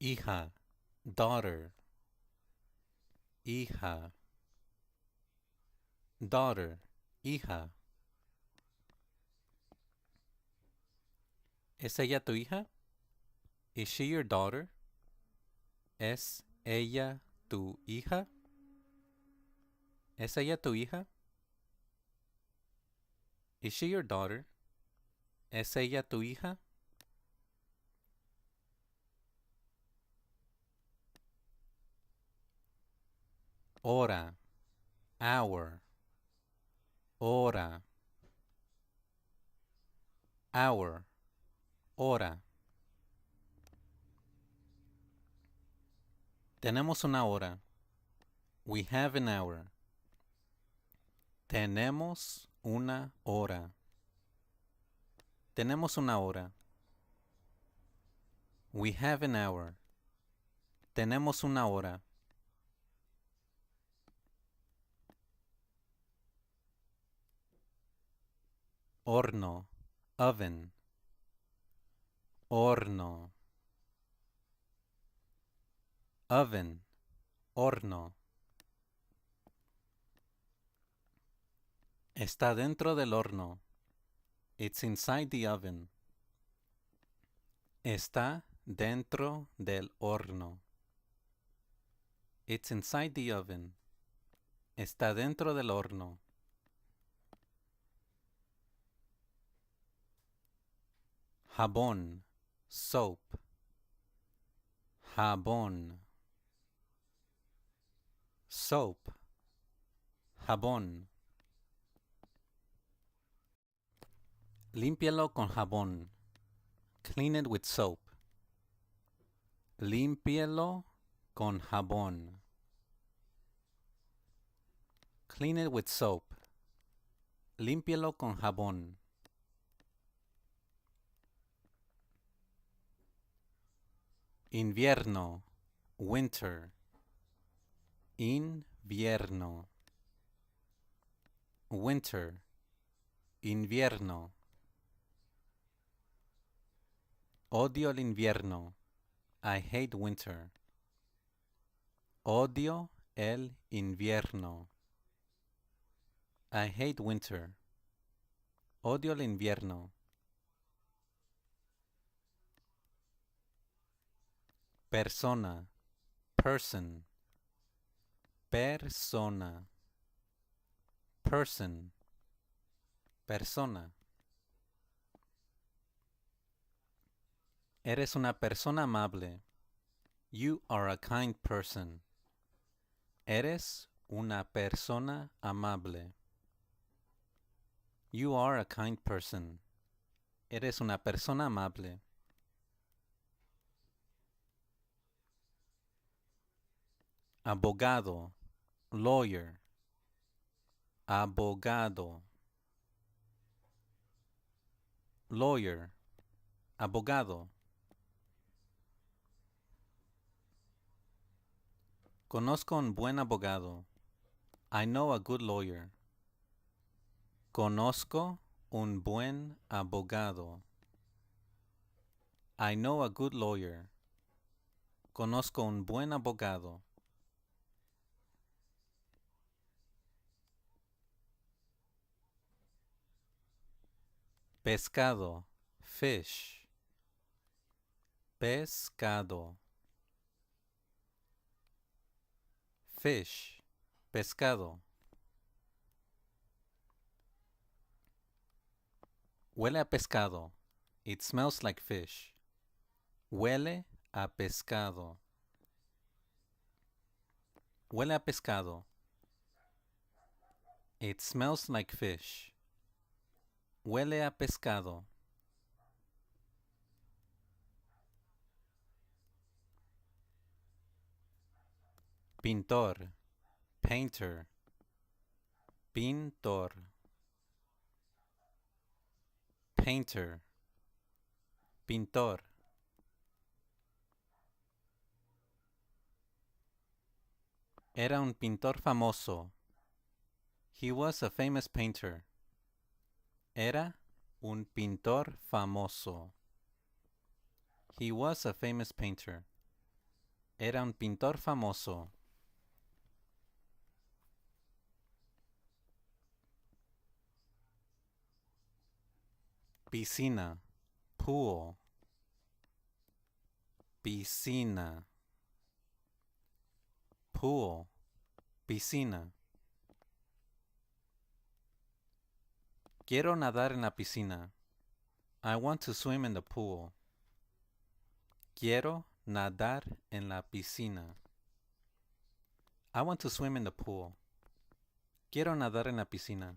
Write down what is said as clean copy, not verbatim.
hija, daughter, hija, daughter, hija. ¿Es ella tu hija? Is she your daughter? ¿Es ella tu hija? ¿Es ella tu hija? Is she your daughter? ¿Es ella tu hija? Hora, hour, hora, hour, hora. Tenemos una hora. We have an hour. Tenemos una hora. Tenemos una hora. We have an hour. Tenemos una hora. Horno, oven. Horno. Oven, horno. Está dentro del horno. It's inside the oven. Está dentro del horno. It's inside the oven. Está dentro del horno. Jabón, soap. Jabón. Soap. Jabón. Límpialo con jabón. Clean it with soap. Límpialo con jabón. Clean it with soap. Límpialo con jabón. Invierno, winter. Invierno. Winter. Invierno. Odio el invierno. I hate winter. Odio el invierno. I hate winter. Odio el invierno. Persona. Person. Persona. Person. Persona. Eres una persona amable. You are a kind person. Eres una persona amable. You are a kind person. Eres una persona amable. Abogado, lawyer. Abogado. Lawyer. Abogado. Conozco un buen abogado. I know a good lawyer. Conozco un buen abogado. I know a good lawyer. Conozco un buen abogado. Pescado, fish. Pescado. Fish, pescado. Huele a pescado. It smells like fish. Huele a pescado. Huele a pescado. It smells like fish. Huele a pescado. Pintor, painter. Pintor. Painter. Pintor. Era un pintor famoso. He was a famous painter. Era un pintor famoso. He was a famous painter. Era un pintor famoso. Piscina. Pool. Piscina. Pool. Piscina. Quiero nadar en la piscina. I want to swim in the pool. Quiero nadar en la piscina. I want to swim in the pool. Quiero nadar en la piscina.